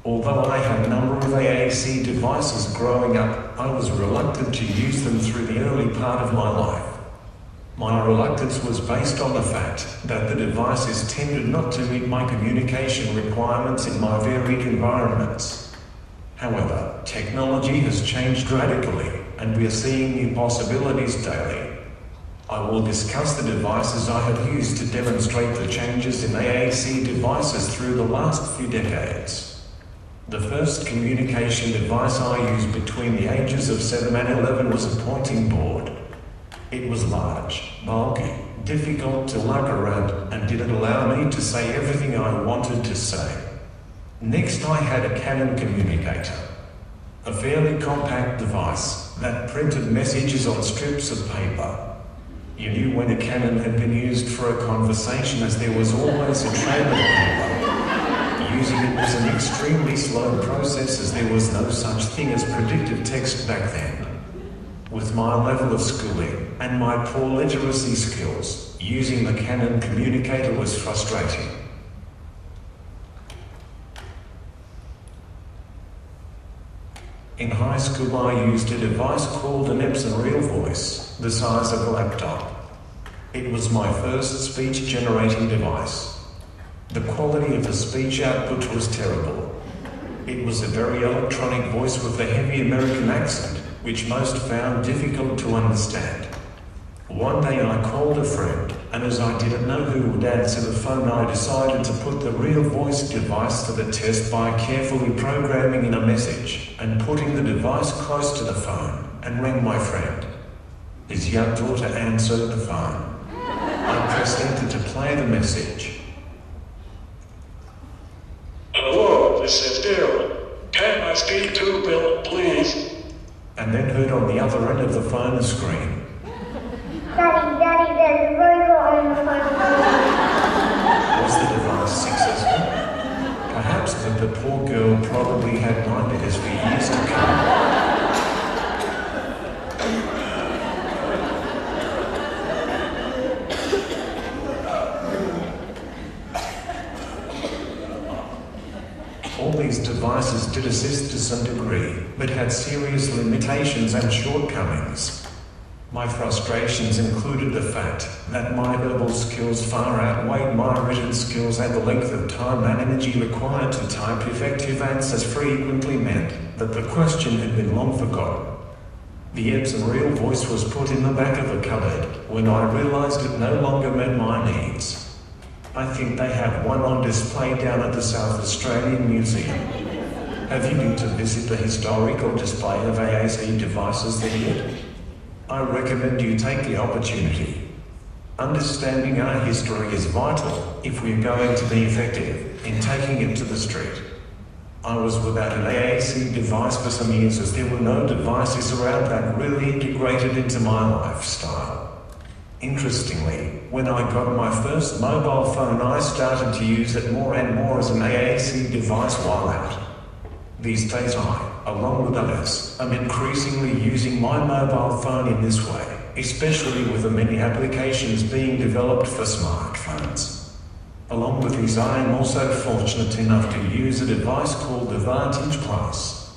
Although I had a number of AAC devices growing up, I was reluctant to use them through the early part of my life. My reluctance was based on the fact that the devices tended not to meet my communication requirements in my varied environments. However, technology has changed radically, and we are seeing new possibilities daily. I will discuss the devices I have used to demonstrate the changes in AAC devices through the last few decades. The first communication device I used between the ages of 7 and 11 was a pointing board. It was large, bulky, difficult to lug around, and didn't allow me to say everything I wanted to say. Next, I had a Canon communicator, a fairly compact device that printed messages on strips of paper. You knew when a Canon had been used for a conversation, as there was always a trail of paper. Using it was an extremely slow process, as there was no such thing as predictive text back then. With my level of schooling and my poor literacy skills, using the Canon communicator was frustrating. In high school, I used a device called an Epson Real Voice, the size of a laptop. It was my first speech-generating device. The quality of the speech output was terrible. It was a very electronic voice with a heavy American accent, which most found difficult to understand. One day I called a friend, and as I didn't know who would answer the phone, I decided to put the Real Voice device to the test by carefully programming in a message and putting the device close to the phone, and rang my friend. His young daughter answered the phone. I pressed enter to play the message. Hello, this is Darryl. Can I speak to Bill, please? And then heard on the other end of the phone a scream. Daddy, there's a robot on the phone. Was the device successful? Perhaps, but the poor girl probably had nightmares for years to come. All these devices did assist to some degree, but had serious limitations and shortcomings. My frustrations included the fact that my verbal skills far outweighed my written skills, and the length of time and energy required to type effective answers frequently meant that the question had been long forgotten. The Epson Real Voice was put in the back of a cupboard when I realized it no longer met my needs. I think they have one on display down at the South Australian Museum. Have you been to visit the historical display of AAC devices there yet? I recommend you take the opportunity. Understanding our history is vital if we're going to be effective in taking it to the street. I was without an AAC device for some years, as there were no devices around that really integrated into my lifestyle. Interestingly, when I got my first mobile phone, I started to use it more and more as an AAC device while out. These days I, along with others, am increasingly using my mobile phone in this way, especially with the many applications being developed for smartphones. Along with these, I am also fortunate enough to use a device called the Vantage Plus.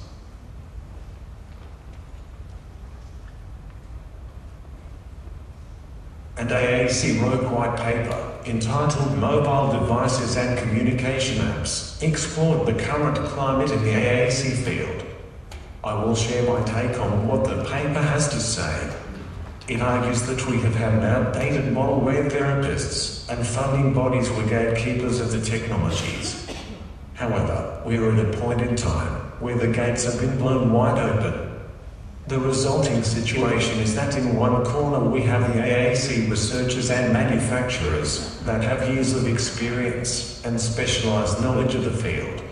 And AAC wrote white paper entitled Mobile Devices and Communication Apps, explored the current climate in the AAC field. I will share my take on what the paper has to say. It argues that we have had an outdated model where therapists and funding bodies were gatekeepers of the technologies. However, we are at a point in time where the gates have been blown wide open. The resulting situation is that in one corner we have the AAC researchers and manufacturers that have years of experience and specialized knowledge of the field.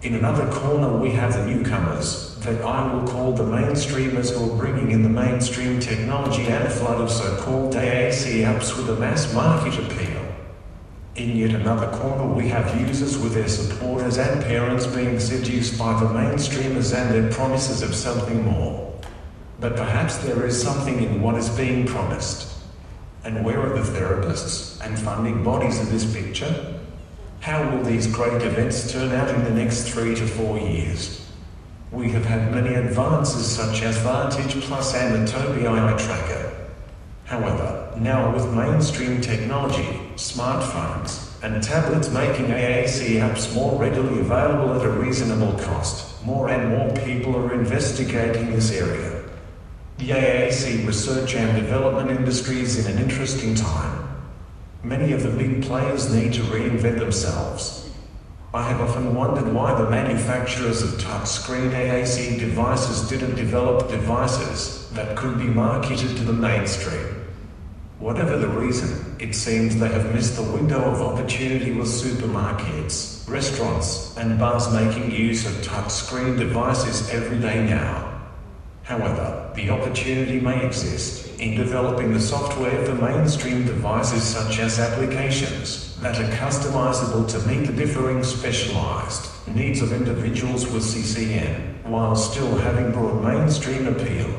In another corner we have the newcomers that I will call the mainstreamers, who are bringing in the mainstream technology and a flood of so-called AAC apps with a mass market appeal. In yet another corner we have users with their supporters and parents being seduced by the mainstreamers and their promises of something more. But perhaps there is something in what is being promised. And where are the therapists and funding bodies in this picture? How will these great events turn out in the next 3 to 4 years? We have had many advances such as Vantage Plus and the Tobii Eye Tracker. However, now with mainstream technology, smartphones, and tablets making AAC apps more readily available at a reasonable cost, more and more people are investigating this area. The AAC research and development industry is in an interesting time. Many of the big players need to reinvent themselves. I have often wondered why the manufacturers of touchscreen AAC devices didn't develop devices that could be marketed to the mainstream. Whatever the reason, it seems they have missed the window of opportunity with supermarkets, restaurants, and bars making use of touchscreen devices every day now. However, the opportunity may exist in developing the software for mainstream devices such as applications that are customizable to meet the differing specialized needs of individuals with CCN, while still having broad mainstream appeal.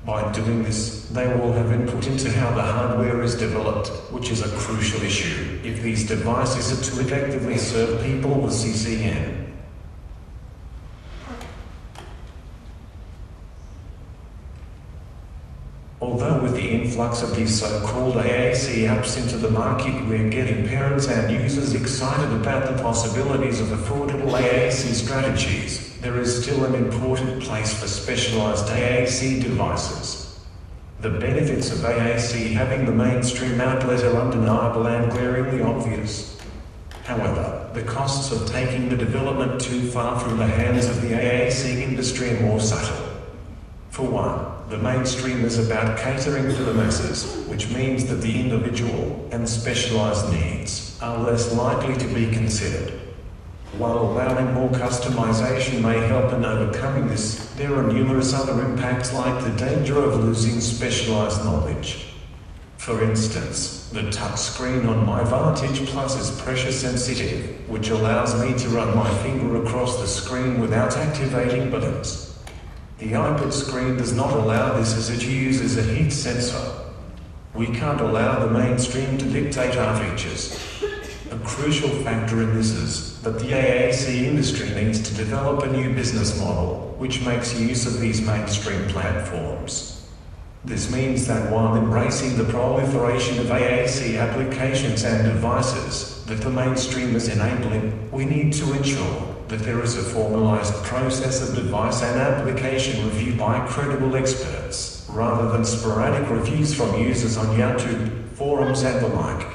By doing this, they will have input into how the hardware is developed, which is a crucial issue if these devices are to effectively serve people with CCN. Although with the influx of these so-called AAC apps into the market, we're getting parents and users excited about the possibilities of affordable AAC strategies, there is still an important place for specialized AAC devices. The benefits of AAC having the mainstream outlet are undeniable and glaringly obvious. However, the costs of taking the development too far from the hands of the AAC industry are more subtle. For one, the mainstream is about catering to the masses, which means that the individual and specialized needs are less likely to be considered. While allowing more customization may help in overcoming this, there are numerous other impacts like the danger of losing specialized knowledge. For instance, the touchscreen on my Vantage Plus is pressure sensitive, which allows me to run my finger across the screen without activating buttons. The iPad screen does not allow this as it uses a heat sensor. We can't allow the mainstream to dictate our features. A crucial factor in this is that the AAC industry needs to develop a new business model which makes use of these mainstream platforms. This means that while embracing the proliferation of AAC applications and devices that the mainstream is enabling, we need to ensure that there is a formalized process of device and application review by credible experts, rather than sporadic reviews from users on YouTube, forums and the like.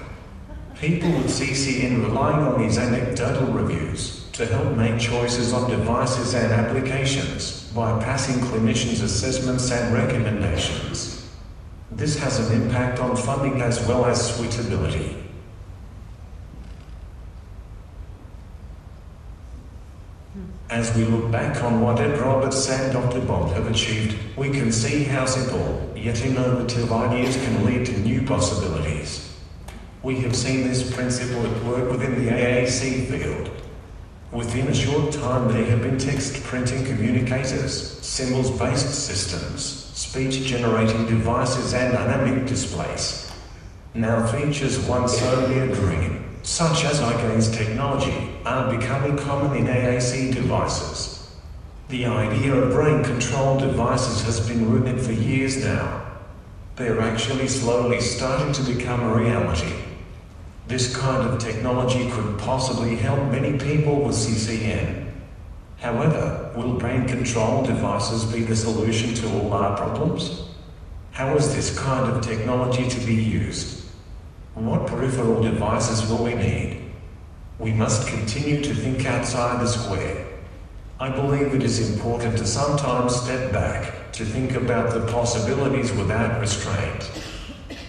People with CCN relying on these anecdotal reviews to help make choices on devices and applications by passing clinicians' assessments and recommendations. This has an impact on funding as well as suitability. As we look back on what Ed Roberts and Dr. Bond have achieved, we can see how simple, yet innovative ideas can lead to new possibilities. We have seen this principle at work within the AAC field. Within a short time there have been text printing communicators, symbols-based systems, speech-generating devices and dynamic displays. Now features once only a dream, such as eye gaze technology, are becoming common in AAC devices. The idea of brain-controlled devices has been rumored for years now. They're actually slowly starting to become a reality. This kind of technology could possibly help many people with CCN. However, will brain-controlled devices be the solution to all our problems? How is this kind of technology to be used? What peripheral devices will we need? We must continue to think outside the square. I believe it is important to sometimes step back, to think about the possibilities without restraint.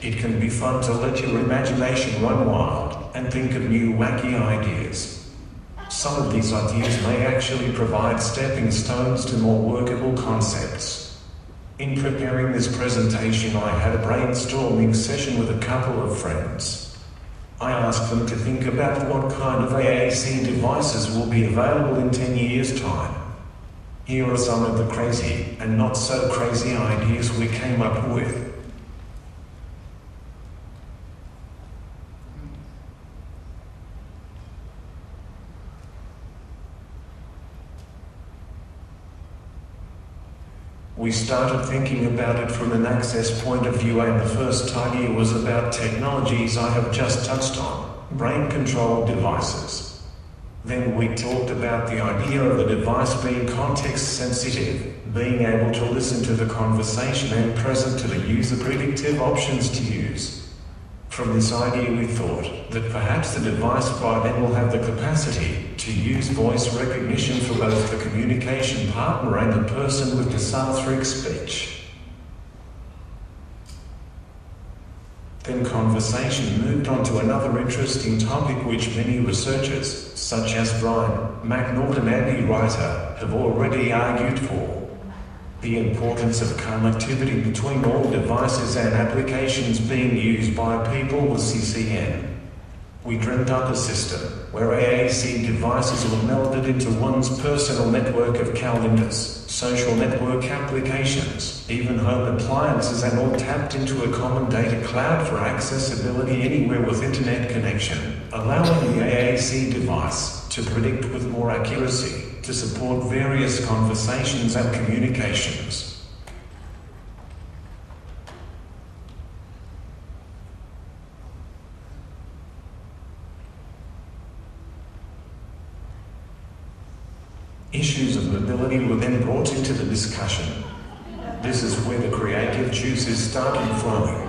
It can be fun to let your imagination run wild and think of new wacky ideas. Some of these ideas may actually provide stepping stones to more workable concepts. In preparing this presentation, I had a brainstorming session with a couple of friends. I asked them to think about what kind of AAC devices will be available in 10 years' time. Here are some of the crazy and not so crazy ideas we came up with. We started thinking about it from an access point of view, and the first idea was about technologies I have just touched on, brain-controlled devices. Then we talked about the idea of the device being context-sensitive, being able to listen to the conversation and present to the user predictive options to use. From this idea we thought that perhaps the device by then will have the capacity to use voice recognition for both the communication partner and the person with dysalthric speech. Then conversation moved on to another interesting topic which many researchers, such as Brian McNaughton and E. Writer, have already argued for. The importance of connectivity between all devices and applications being used by people with CCN. We dreamt up a system where AAC devices were melded into one's personal network of calendars, social network applications, even home appliances, and all tapped into a common data cloud for accessibility anywhere with internet connection, allowing the AAC device to predict with more accuracy, to support various conversations and communications. Issues of mobility were then brought into the discussion. This is where the creative juices started flowing.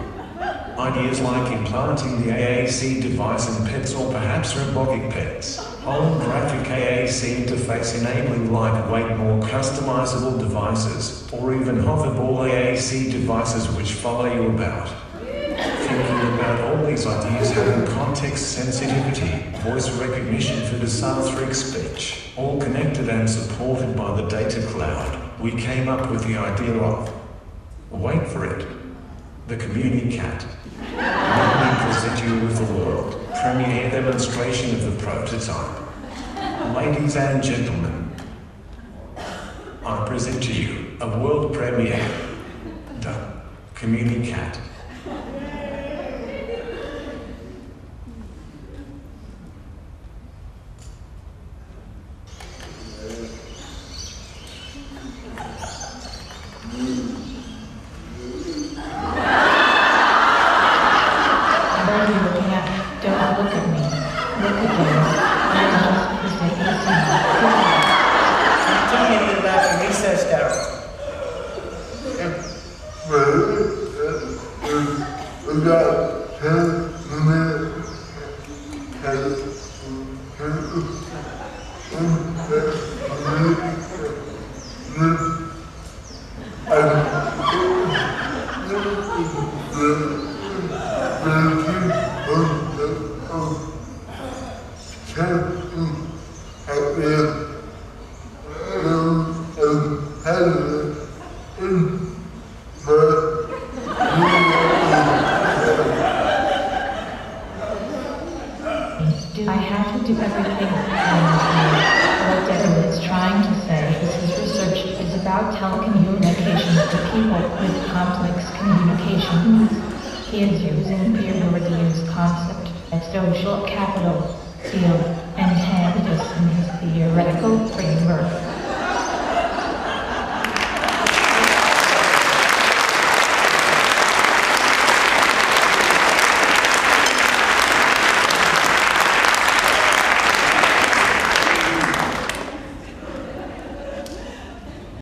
Ideas like implanting the AAC device in pets, or perhaps robotic pets, holographic AAC interface enabling lightweight, more customizable devices, or even hoverball AAC devices which follow you about. Thinking about all these ideas having context sensitivity, voice recognition for dysalthric speech, all connected and supported by the data cloud, we came up with the idea of, wait for it, the Communicat. Let me present you with the world premiere demonstration of the prototype. Ladies and gentlemen, I present to you a world premiere, the Communicat. Social capital, field, and habitus in his theoretical framework.